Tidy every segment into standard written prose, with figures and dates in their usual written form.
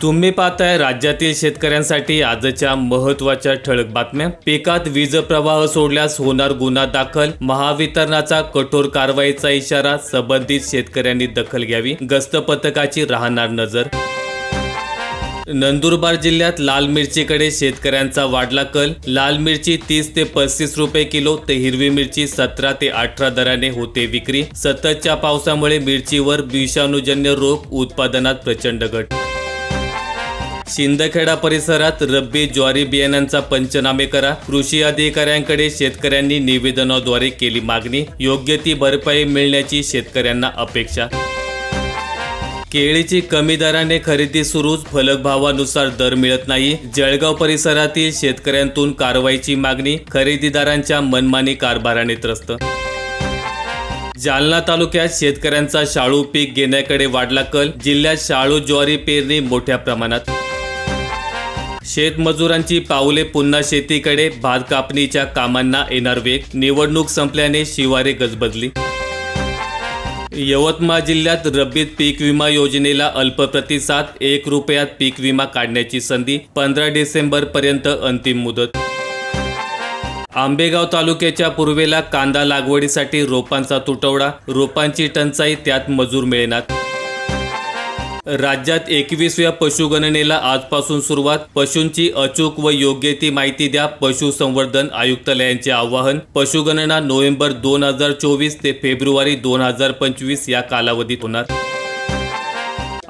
तुम्ही पाहताय राज्यातील शेतकऱ्यांसाठी आजच्या महत्त्वाच्या ठळक बातम्या। पिकात वीज प्रवाह सोडल्यास होणार गुन्हा दाखल, महावितरणाचा कठोर कारवाईचा इशारा, संबंधित शेतकऱ्यांनी दखल घ्यावी, गस्त पथकाची राहणार नजर। नंदुरबार जिल्ह्यात लाल मिरचीकडे शेतकऱ्यांचा वाढला कल, लाल मिरची 30 ते 35 रुपये किलो तर हिरवी मिरची 17 ते 18 दराने होते विक्री। सततच्या पावसामुळे मिरचीवर विषाणूजन्य रोग उत्पादनात प्रचंड घट। शिंदखेडा परिसरात रब्बी ज्वारी बियाण्यांचा पंचनामे करा, कृषी अधिकाऱ्यांकडे शेतकऱ्यांनी निवेदनाद्वारे केली मागणी, योग्य ती भरपाई मिळण्याची शेतकऱ्यांना अपेक्षा। केळीची कमी दराने खरेदी सुरूच, फलक भावानुसार दर मिळत नाही, जळगाव परिसरातील शेतकऱ्यांतून कारवाईची मागणी, खरेदीदारांच्या मनमानी कारभाराने त्रस्त। जालना तालुक्यात शेतकऱ्यांचा शाळू पीक घेण्याकडे वाढला कल, जिल्ह्यात शाळू ज्वारी पेरणी मोठ्या प्रमाणात। शेतमजुरांची पाऊले पुन्हा शेतीकडे, भात कापणीच्या कामांना येणार वेग, निवडणूक संपल्याने शिवारे गजबजली। यवतमाळ जिल्ह्यात रब्बीत पीक विमा योजनेला अल्प प्रतिसाद, 1 रुपयात पीक विमा काढण्याची संधी, 15 डिसेंबर पर्यंत अंतिम मुदत। आंबेगाव तालुक्याच्या पूर्वेला कांदा लागवडीसाठी रोपांचा तुटवडा, रोपांची टंचाई, त्यात मजूर मिळेनात। राज्यात 21व्या पशुगणनेला आजपासून सुरुवात, पशूंची अचूक व योग्य ती माहिती द्या, पशुसंवर्धन आयुक्तालयांचे आवाहन। पशुगणना नोव्हेंबर 2024 ते फेब्रुवारी 2025 या कालावधीत होणार।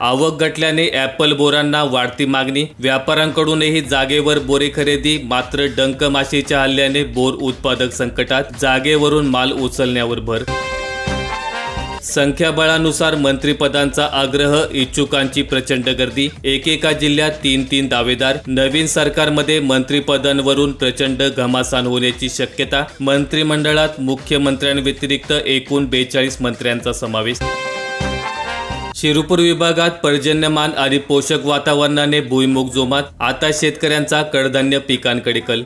आवक घटल्याने ॲपल बोरांना वाढती मागणी, व्यापाऱ्यांकडूनही जागेवर बोरे खरेदी, मात्र डंक माशीच्या हल्ल्याने बोर उत्पादक संकटात, जागेवरून माल उचलण्यावर भर। संख्याबळानुसार मंत्रिपदांचा आग्रह, इच्छुकांची प्रचंड गर्दी, एकेका जिल्ह्यात 3 दावेदार, नवीन सरकारमध्ये मंत्रिपदांवरून प्रचंड घमासान होण्याची शक्यता, मंत्रिमंडळात मुख्यमंत्र्यांव्यतिरिक्त एकूण 42 मंत्र्यांचा समावेश। शिरूपूर विभागात पर्जन्यमान आणि पोषक वातावरणाने भुईमुग जोमात, आता शेतकऱ्यांचा कडधान्य पिकांकडे कल।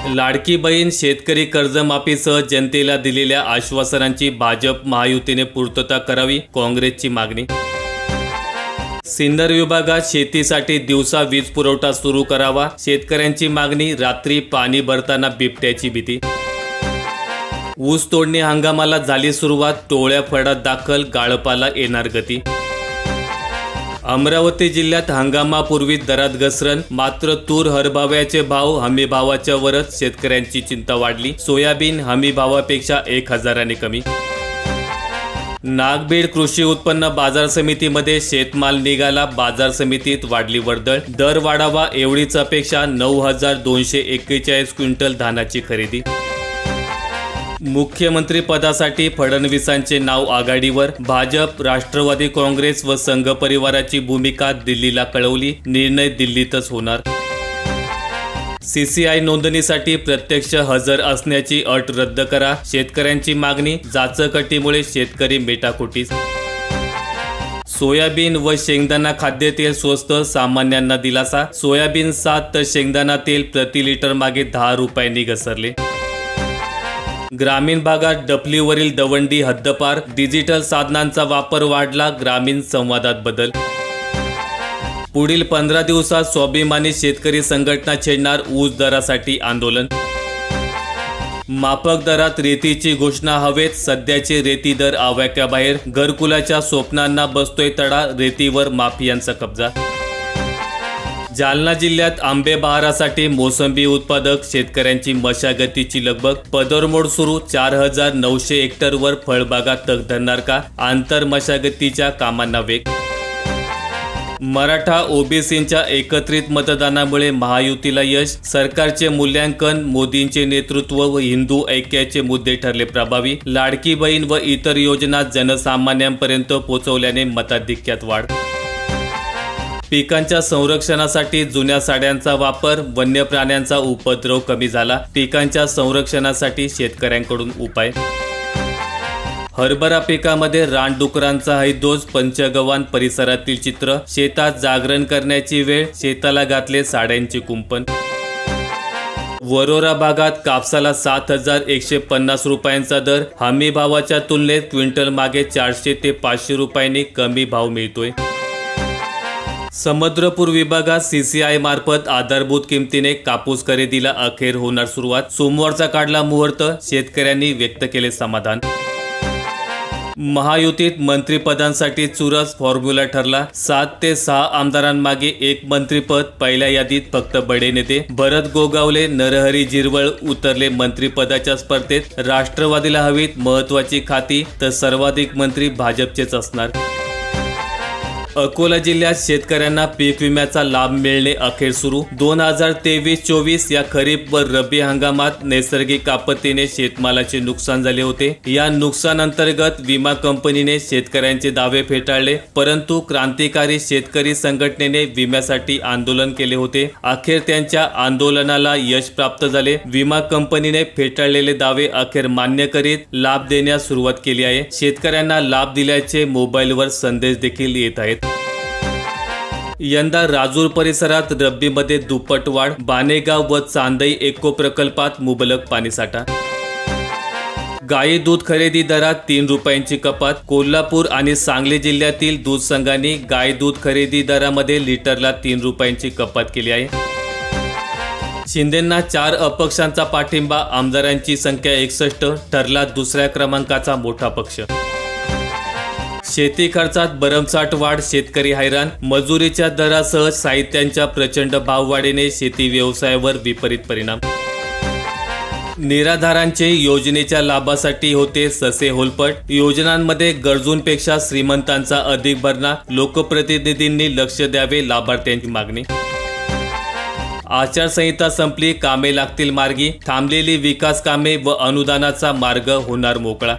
लाडकी बहीण शेतकरी कर्जमाफीसह जनतेला दिलेल्या आश्वासनांची भाजप महायुतीने पूर्तता करावी, काँग्रेसची मागणी। सिन्नर विभागात शेतीसाठी दिवसा वीज पुरवठा सुरू करावा, शेतकऱ्यांची मागणी, रात्री पाणी भरताना बिबट्याची भीती। ऊस तोडणी हंगामाला झाली सुरुवात, टोळ्या फडात दाखल, गाळपाला येणार गती। अमरावती जिल्ह्यात हंगामापूर्वी दरात घसरण, मात्र तूर हरभऱ्याचे भाव हमी भावाच्या वरच, शेतकऱ्यांची चिंता वाढली, सोयाबीन हमी भावापेक्षा 1000ने कमी। नागभीड कृषी उत्पन्न बाजार समितीमध्ये शेतमाल निघाला, बाजार समितीत वाढली वर्दळ, दर वाढावा एवढीच अपेक्षा, 9241 क्विंटल धानाची खरेदी। मुख्यमंत्री पदासाठी फडणवीसांचे नाव आघाडीवर, भाजप, राष्ट्रवादी काँग्रेस व संघ परिवाराची भूमिका दिल्लीला कळवली, निर्णय दिल्लीतच होणार। CCI नोंदणीसाठी प्रत्यक्ष हजर असण्याची अट रद्द करा, शेतकऱ्यांची मागणी, जाचकटीमुळे शेतकरी मेटाकुटीस। सोयाबीन व शेंगदाणा खाद्यतेल स्वस्त, सामान्यांना दिलासा, सोयाबीन 7 तर शेंगदाणा तेल प्रति लिटर मागे 10 रुपयांनी घसरले। ग्रामीण भागात डफलीवरील दवंडी हद्दपार, डिजिटल साधनांचा वापर वाढला, ग्रामीण संवादात बदल। पुढील 15 दिवसात स्वाभिमानी शेतकरी संघटना छेडणार ऊस दरासाठी आंदोलन। माफक दरात रेतीची घोषणा हवेत, सध्याचे रेती दर आवाक्याबाहेर, घरकुलाच्या स्वप्नांना बसतोय तडा, रेतीवर माफियांचा कब्जा। जालना जिल्ह्यात आंबे बहारासाठी मोसंबी उत्पादक शेतकऱ्यांची मशागतीची लगबग, पदरमोड सुरू, 4900 हेक्टरवर फळबागा तग धरणार का, आंतर मशागतीच्या कामांना वेग। मराठा ओबीसींच्या एकत्रित मतदानामुळे महायुतीला यश, सरकारचे मूल्यांकन, मोदींचे नेतृत्व व हिंदू ऐक्याचे मुद्दे ठरले प्रभावी, लाडकी बहीण व इतर योजना जनसामान्यांपर्यंत पोहोचवल्याने मताधिक्यात वाढ। पिकांच्या संरक्षणासाठी जुन्या साड्यांचा वापर, वन्य प्राण्यांचा उपद्रव कमी झाला, पिकांच्या संरक्षणासाठी शेतकऱ्यांकडून उपाय। हरभरा पिकामध्ये रानडुकरांचा हैदोस, पंचगव्हाण परिसरातील चित्र, शेतात जागरण करण्याची वेळ, शेताला घातले साड्यांचे कुंपण। वरोरा भागात कापसाला 7150 रुपयांचा दर, हमी भावाच्या तुलनेत क्विंटल मागे 400 ते 500 रुपयांनी कमी भाव मिळतोय। समुद्रपूर विभागात CCI मार्फत आधारभूत किमतीने कापूस खरेदीला अखेर होणार सुरुवात। सोमवारचा काढला मुहूर्त, शेतकऱ्यांनी व्यक्त केले समाधान। महायुतीत मंत्रिपदांसाठी चुरस फॉर्म्युला ठरला। 7 ते 6 आमदारांमागे एक मंत्रिपद। पहिल्या यादीत फक्त बडे नेते भरत गोगावले, नरहरी झिरवळ उतरले मंत्रिपदाच्या स्पर्धेत। राष्ट्रवादीला हवीत महत्त्वाची खाती, तर सर्वाधिक मंत्री भाजपचेच असणार। अकोला जिल्ह्यात शेतकऱ्यांना पीक विम्याचा लाभ मिळणे अखेर सुरू। 2023-24 या खरीप व रब्बी हंगामात नैसर्गिक आपत्तीने शेतमालाचे नुकसान झाले होते। या नुकसानांतर्गत विमा कंपनीने शेतकऱ्यांचे दावे फेटाळले, परंतु क्रांतिकारी शेतकरी संघटनेने विम्यासाठी आंदोलन केले होते। अखेर त्यांच्या आंदोलनाला यश प्राप्त झाले। विमा कंपनीने फेटाळलेले दावे अखेर मान्य करीत लाभ देण्यास सुरुवात केली आहे। शेतकऱ्यांना लाभ दिल्याचे मोबाईलवर संदेश देखील येत आहेत। यंदा राजूर परिसरात रब्बीमध्ये दुप्पट वाढ। बानेगाव व चांदई इको प्रकल्पात मुबलक पाणीसाठा। गाई दूध खरेदी दरात 3 रुपयांची कपात। कोल्हापूर आणि सांगली जिल्ह्यातील दूध संघांनी गाय दूध खरेदी दरामध्ये लिटरला 3 रुपयांची कपात केली आहे। शिंदेंना 4 अपक्षांचा पाठिंबा। आमदारांची संख्या 61, ठरला दुसऱ्या क्रमांकाचा मोठा पक्ष। शेती खर्चात भरमसाठ वाढ, शेतकरी हैराण। मजुरीच्या दरासह साहित्यांच्या प्रचंड भाववाढीने शेती व्यवसायावर विपरीत परिणाम। निराधारांचे योजनेच्या लाभासाठी होते ससे होलपट। योजनांमध्ये गरजूंपेक्षा श्रीमंतांचा अधिक भरणा। लोकप्रतिनिधींनी लक्ष द्यावे, लाभार्थ्यांची मागणी। आचारसंहिता संपली, कामे लागतील मार्गी। थांबलेली विकास कामे व अनुदानाचा मार्ग होणार मोकळा।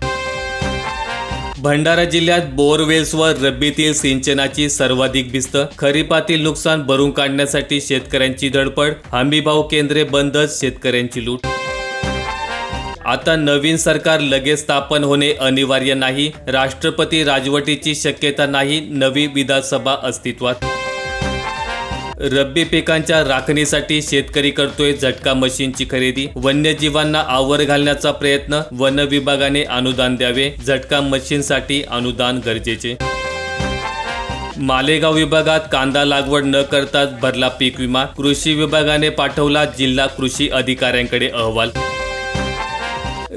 भंडारा जिल्ह्यात बोअरवेल्सवर रब्बीतील सिंचनाची सर्वाधिक भिस्त। खरीपातील नुकसान भरून काढण्यासाठी शेतकऱ्यांची धडपड। हमीभाव केंद्रे बंदच, शेतकऱ्यांची लूट। आता नवीन सरकार लगेच स्थापन होणे अनिवार्य नाही। राष्ट्रपती राजवटीची शक्यता नाही, नवी विधानसभा अस्तित्वात। रब्बी पिकांच्या राखणीसाठी शेतकरी करतोय झटका मशीनची खरेदी। वन्यजीवांना आवर घालण्याचा प्रयत्न, वन विभागाने अनुदान द्यावे। झटका मशीनसाठी अनुदान गरजेचे। मालेगाव विभागात कांदा लागवड न करताच भरला पीक विमा। कृषी विभागाने पाठवला जिल्हा कृषी अधिकाऱ्यांकडे अहवाल।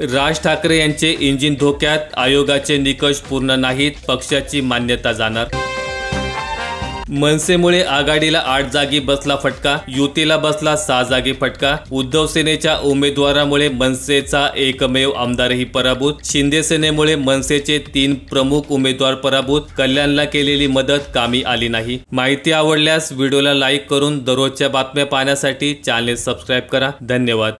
राज ठाकरे यांचे इंजिन धोक्यात, आयोगाचे निकष पूर्ण नाहीत, पक्षाची मान्यता जाणार। मनसेमुळे आघाडीला 8 जागी बसला फटका, युतीला बसला 6 जागी फटका। उद्धव सेनेच्या उमेदवारामुळे मनसेचा एकमेव आमदारही पराभूत। शिंदे सेनेमुळे मनसेचे 3 प्रमुख उमेदवार पराभूत। कल्याणला केलेली मदत कामी आली नाही। माहिती आवडल्यास व्हिडिओला लाईक करून दररोजच्या बातम्या पाहण्यासाठी चॅनेल सबस्क्राईब करा। धन्यवाद।